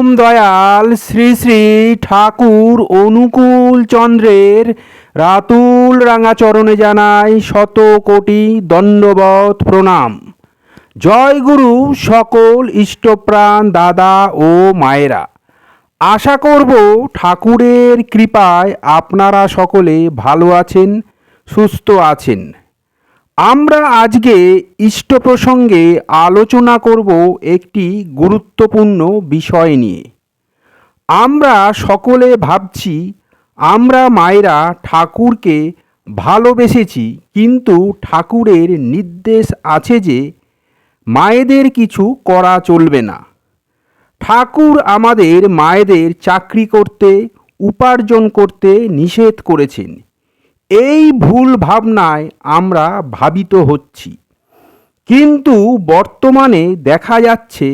পরম দয়াল শ্রী শ্রী ঠাকুর অনুকূল চন্দ্রের রাতুল রাঙা চরণে জানাই শত কোটি দণ্ডবত প্রণাম। জয় গুরু সকল ইষ্টপ্রাণ দাদা ও মায়েরা। আশা করব ঠাকুরের কৃপায় আপনারা সকলে ভালো আছেন, সুস্থ আছেন। আমরা আজকে ইষ্ট প্রসঙ্গে আলোচনা করব একটি গুরুত্বপূর্ণ বিষয় নিয়ে। আমরা সকলে ভাবছি আমরা মায়েরা ঠাকুরকে ভালোবেসেছি, কিন্তু ঠাকুরের নির্দেশ আছে যে মায়েদের কিছু করা চলবে না। ঠাকুর আমাদের মায়েদের চাকরি করতে, উপার্জন করতে নিষেধ করেছেন। এই ভুল ভাবনায় আমরা ভাবিত হচ্ছি, কিন্তু বর্তমানে দেখা যাচ্ছে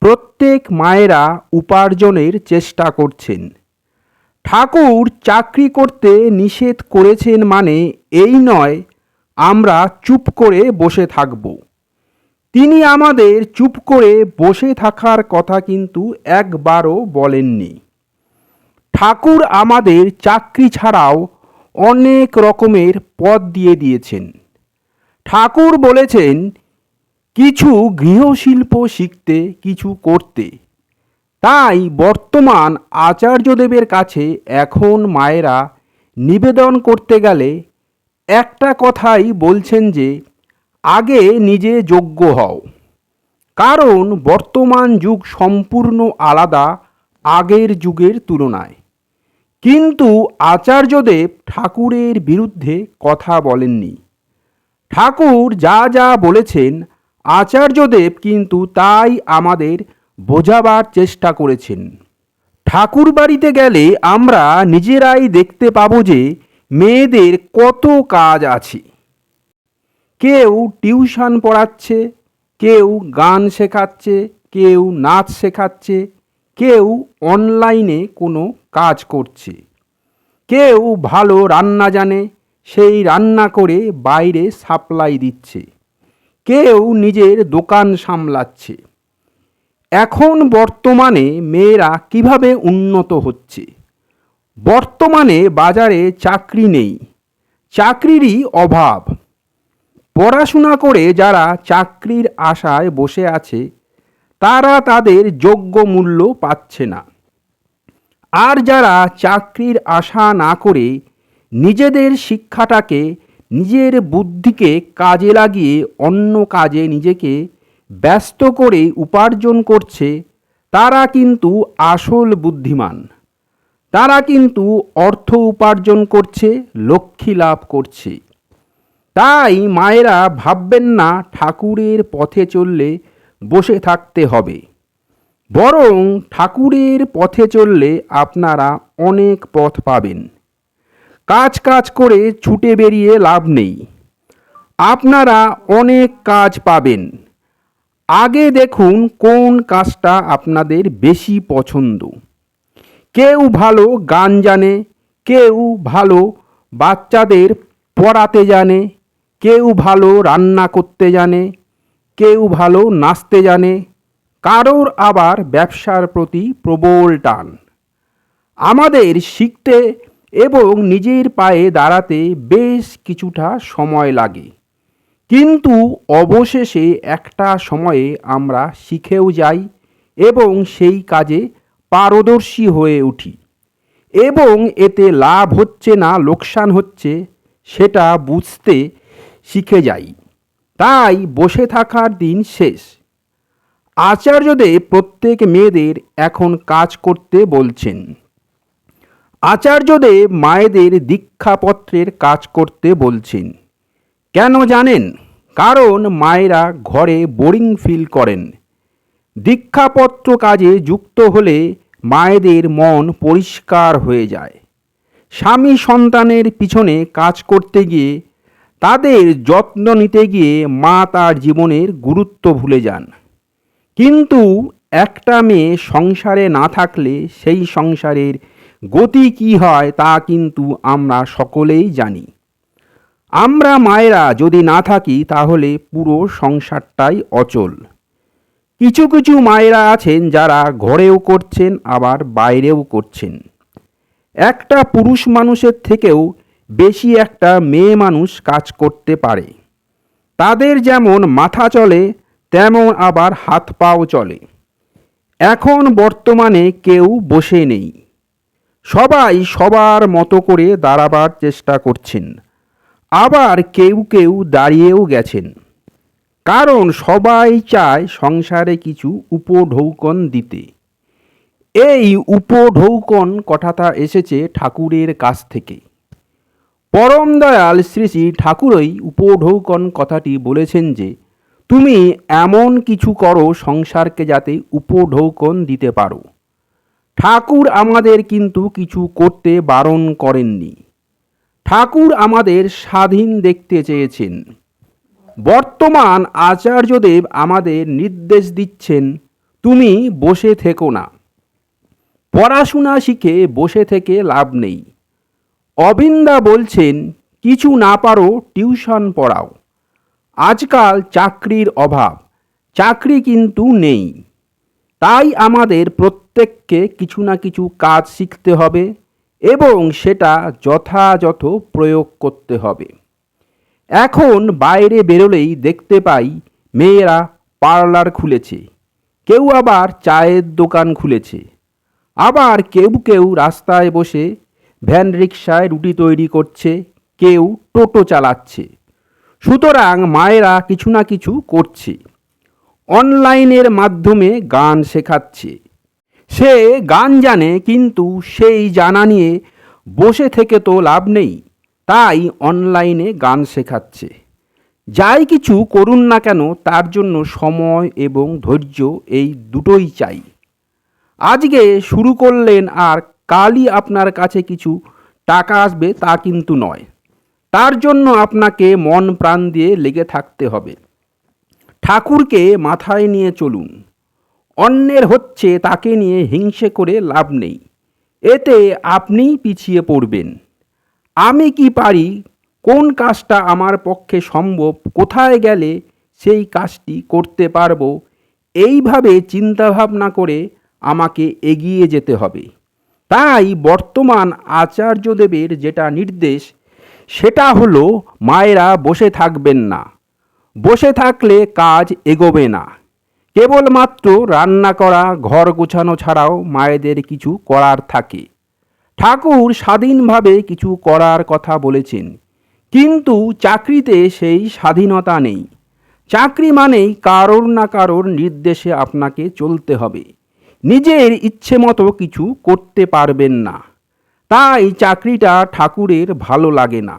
প্রত্যেক মায়েরা উপার্জনের চেষ্টা করছেন। ঠাকুর চাকরি করতে নিষেধ করেছেন মানে এই নয় আমরা চুপ করে বসে থাকব। তিনি আমাদের চুপ করে বসে থাকার কথা কিন্তু একবারও বলেননি। ঠাকুর আমাদের চাকরি ছাড়াও অনেক রকমের পদ দিয়ে দিয়েছেন। ঠাকুর বলেছেন কিছু গৃহশিল্প শিখতে, কিছু করতে। তাই বর্তমান আচার্যদেবের কাছে এখন মায়েরা নিবেদন করতে গেলে একটা কথাই বলছেন যে আগে নিজে যোগ্য হও। কারণ বর্তমান যুগ সম্পূর্ণ আলাদা আগের যুগের তুলনায়। কিন্তু আচার্যদেব ঠাকুরের বিরুদ্ধে কথা বলেননি। ঠাকুর যা যা বলেছেন আচার্যদেব কিন্তু তাই আমাদের বোঝাবার চেষ্টা করেছেন। ঠাকুর বাড়িতে গেলে আমরা নিজেরাই দেখতে পাবো যে মেয়েদের কত কাজ আছে। কেউ টিউশন পড়াচ্ছে, কেউ গান শেখাচ্ছে, কেউ নাচ শেখাচ্ছে, কেউ অনলাইনে কোনো কাজ করছে, কেউ ভালো রান্না জানে, সেই রান্না করে বাইরে সাপ্লাই দিচ্ছে, কেউ নিজের দোকান সামলাচ্ছে। এখন বর্তমানে মেয়েরা কিভাবে উন্নত হচ্ছে? বর্তমানে বাজারে চাকরি নেই, চাকরিরই অভাব। পড়াশোনা করে যারা চাকরির আশায় বসে আছে তারা তাদের যোগ্য মূল্য পাচ্ছে না। আর যারা চাকরির আশা না করে নিজেদের শিক্ষাটাকে, নিজের বুদ্ধিকে কাজে লাগিয়ে অন্য কাজে নিজেকে ব্যস্ত করে উপার্জন করছে, তারা কিন্তু আসল বুদ্ধিমান। তারা কিন্তু অর্থ উপার্জন করছে, লক্ষ্মী লাভ করছে। তাই মায়েরা ভাববেন না ঠাকুরের পথে চললে বসে থাকতে হবে। বরং ঠাকুরের পথে চললে আপনারা অনেক পথ পাবেন। কাজ কাজ করে ছুটে বেরিয়ে লাভ নেই। আপনারা অনেক কাজ পাবেন। আগে দেখুন কোন কাজটা আপনাদের বেশি পছন্দ। কেউ ভালো গান জানে, কেউ ভালো বাচ্চাদের পড়াতে জানে, কেউ ভালো রান্না করতে জানে, কেউ ভালো নাচতে জানে, কারোর আবার ব্যবসার প্রতি প্রবল টান। আমাদের শিখতে এবং নিজের পায়ে দাঁড়াতে বেশ কিছুটা সময় লাগে, কিন্তু অবশেষে একটা সময়ে আমরা শিখেও যাই এবং সেই কাজে পারদর্শী হয়ে উঠি, এবং এতে লাভ হচ্ছে না লোকসান হচ্ছে সেটা বুঝতে শিখে যাই। তাই বসে থাকার দিন শেষ। আচার্যদেব প্রত্যেক মেয়েদের এখন কাজ করতে বলছেন। আচার্যদেব মায়েদের দীক্ষাপত্রের কাজ করতে বলছেন। কেন জানেন? কারণ মায়েরা ঘরে বোরিং ফিল করেন। দীক্ষাপত্র কাজে যুক্ত হলে মায়েদের মন পরিষ্কার হয়ে যায়। স্বামী সন্তানের পিছনে কাজ করতে গিয়ে, তাদের যত্ন নিতে গিয়ে মা তার জীবনের গুরুত্ব ভুলে যান। কিন্তু একটা মেয়ে সংসারে না থাকলে সেই সংসারের গতি কী হয় তা কিন্তু আমরা সকলেই জানি। আমরা মায়েরা যদি না থাকি তাহলে পুরো সংসারটাই অচল। কিছু কিছু মায়েরা আছেন যারা ঘরেও করছেন আবার বাইরেও করছেন। একটা পুরুষ মানুষের থেকেও বেশি একটা মেয়ে মানুষ কাজ করতে পারে। তাদের যেমন মাথা চলে তেমন আবার হাত পাও চলে। এখন বর্তমানে কেউ বসে নেই, সবাই সবার মতো করে দাঁড়াবার চেষ্টা করছেন, আবার কেউ কেউ দাঁড়িয়েও গেছেন। কারণ সবাই চায় সংসারে কিছু উপঢৌকন দিতে। এই উপঢৌকন কথাটা এসেছে ঠাকুরের কাছ থেকে। পরম দয়াল শ্রী শ্রী ঠাকুরই উপঢৌকন কথাটি বলেছেন যে তুমি এমন কিছু করো সংসারকে যাতে উপঢৌকন দিতে পারো। ঠাকুর আমাদের কিন্তু কিছু করতে বারণ করেননি। ঠাকুর আমাদের স্বাধীন দেখতে চেয়েছেন। বর্তমান আচার্যদেব আমাদের নির্দেশ দিচ্ছেন, তুমি বসে থেকো না। পড়াশোনা শিখে বসে থেকে লাভ নেই। অবিন্দা বলছেন, কিছু না পারো টিউশন পড়াও। আজকাল চাকরির অভাব, চাকরি কিন্তু নেই। তাই আমাদের প্রত্যেককে কিছু না কিছু কাজ শিখতে হবে এবং সেটা যথাযথ প্রয়োগ করতে হবে। এখন বাইরে বেরোলেই দেখতে পাই মেয়েরা পার্লার খুলেছে, কেউ আবার চায়ের দোকান খুলেছে, আবার কেউ কেউ রাস্তায় বসে ভ্যান রিকশায় রুটি তৈরি করছে, কেউ টোটো চালাচ্ছে। সুতরাং মায়েরা কিছু না কিছু করছে। অনলাইনের মাধ্যমে গান শেখাচ্ছে। সে গান জানে, কিন্তু সেই জানা নিয়ে বসে থেকে তো লাভ নেই, তাই অনলাইনে গান শেখাচ্ছে। যাই কিছু করুন না কেন তার জন্য সময় এবং ধৈর্য এই দুটোই চাই। আজকে শুরু করলেন আর কালই আপনার কাছে কিছু টাকা আসবে তা কিন্তু নয়। তার জন্য আপনাকে মন প্রাণ দিয়ে লেগে থাকতে হবে। ঠাকুরকে মাথায় নিয়ে চলুন। অন্যের হচ্ছে তাকে নিয়ে হিংসে করে লাভ নেই, এতে আপনিই পিছিয়ে পড়বেন। আমি কি পারি, কোন কাজটা আমার পক্ষে সম্ভব, কোথায় গেলে সেই কাজটি করতে পারবো, এইভাবে চিন্তাভাবনা করে আমাকে এগিয়ে যেতে হবে। তাই বর্তমান আচার্যদেবের যেটা নির্দেশ সেটা হলো, মায়েরা বসে থাকবেন না। বসে থাকলে কাজ এগোবে না। কেবলমাত্র রান্না করা, ঘর গোছানো ছাড়াও মায়েদের কিছু করার থাকে। ঠাকুর স্বাধীনভাবে কিছু করার কথা বলেছেন, কিন্তু চাকরিতে সেই স্বাধীনতা নেই। চাকরি মানেই কারোর না কারোর নির্দেশে আপনাকে চলতে হবে। নিজের ইচ্ছে মতো কিছু করতে পারবেন না। তাই চাকরিটা ঠাকুরের ভালো লাগে না।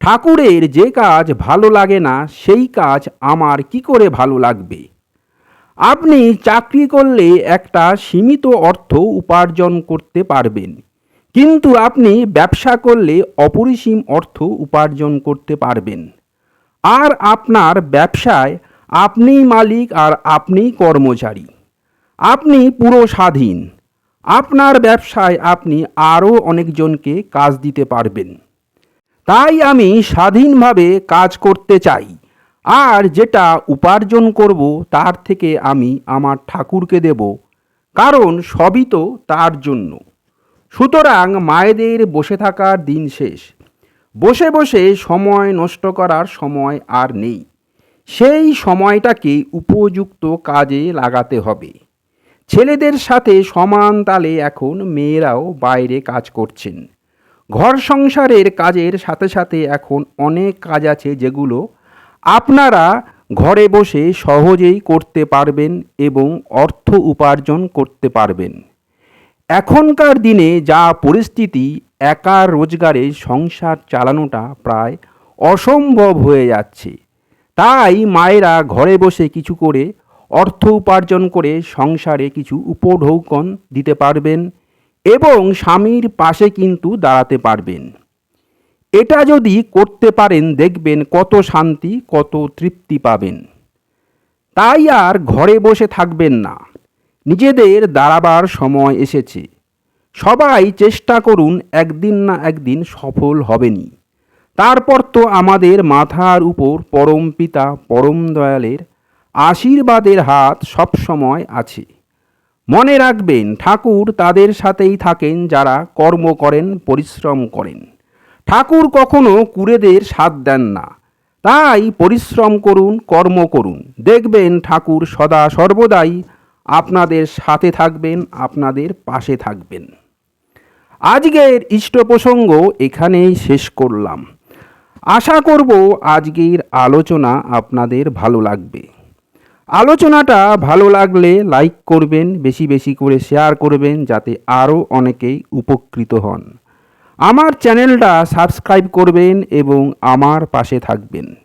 ঠাকুরের যে কাজ ভালো লাগে না সেই কাজ আমার কি করে ভালো লাগবে? আপনি চাকরি করলে একটা সীমিত অর্থ উপার্জন করতে পারবেন, কিন্তু আপনি ব্যবসা করলে অপরিসীম অর্থ উপার্জন করতে পারবেন। আর আপনার ব্যবসায় আপনিই মালিক আর আপনিই কর্মচারী। আপনি পুরো স্বাধীন। আপনার ব্যবসায় আপনি আরও অনেকজনকে কাজ দিতে পারবেন। তাই আমি স্বাধীনভাবে কাজ করতে চাই, আর যেটা উপার্জন করব তার থেকে আমি আমার ঠাকুরকে দেব, কারণ সবই তো তার জন্য। সুতরাং মায়েদের বসে থাকার দিন শেষ। বসে বসে সময় নষ্ট করার সময় আর নেই। সেই সময়টাকে উপযুক্ত কাজে লাগাতে হবে। ছেলেদের সাথে সমান তালে এখন মেয়েরাও বাইরে কাজ করছেন। ঘর সংসারের কাজের সাথে সাথে এখন অনেক কাজ আছে যেগুলো আপনারা ঘরে বসে সহজেই করতে পারবেন এবং অর্থ উপার্জন করতে পারবেন। এখনকার দিনে যা পরিস্থিতি, একার রোজগারে সংসার চালানোটা প্রায় অসম্ভব হয়ে যাচ্ছে। তাই মায়েরা ঘরে বসে কিছু করে অর্থ উপার্জন করে সংসারে কিছু উপঢৌকন দিতে পারবেন এবং স্বামীর পাশে কিন্তু দাঁড়াতে পারবেন। এটা যদি করতে পারেন দেখবেন কত শান্তি, কত তৃপ্তি পাবেন। তাই আর ঘরে বসে থাকবেন না। নিজেদের দাঁড়াবার সময় এসেছে। সবাই চেষ্টা করুন, একদিন না একদিন সফল হবেনই। তারপর তো আমাদের মাথার উপর পরম পিতা পরম দয়ালের আশীর্বাদের হাত সবসময় আছে। মনে রাখবেন, ঠাকুর তাদের সাথেই থাকেন যারা কর্ম করেন, পরিশ্রম করেন। ঠাকুর কখনো কুঁড়েদের সাথ দেন না। তাই পরিশ্রম করুন, কর্ম করুন, দেখবেন ঠাকুর সদা সর্বদাই আপনাদের সাথে থাকবেন, আপনাদের পাশে থাকবেন। আজকের ইষ্ট প্রসঙ্গ এখানেই শেষ করলাম। আশা করব আজকের আলোচনা আপনাদের ভালো লাগবে। আলোচনাটা ভালো লাগলে লাইক করবেন, বেশি বেশি করে শেয়ার করবেন, যাতে আরও অনেকেই উপকৃত হন। আমার চ্যানেলটা সাবস্ক্রাইব করবেন এবং আমার পাশে থাকবেন।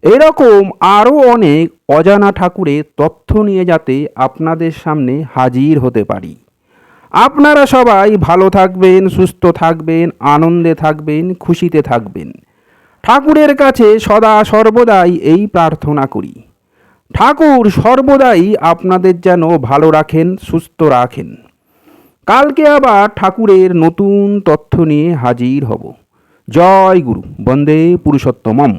এরকম আরও অনেক অজানা ঠাকুরের তথ্য নিয়ে যাতে আপনাদের সামনে হাজির হতে পারি। আপনারা সবাই ভালো থাকবেন, সুস্থ থাকবেন, আনন্দে থাকবেন, খুশিতে থাকবেন। ঠাকুরের কাছে সদা সর্বদাই এই প্রার্থনা করি, ঠাকুর সর্বদাই আপনাদের যেন ভালো রাখেন, সুস্থ রাখেন। কালকে আবার ঠাকুরের নতুন তথ্য নিয়ে হাজির হব। জয় গুরু, বন্দে পুরুষোত্তমম।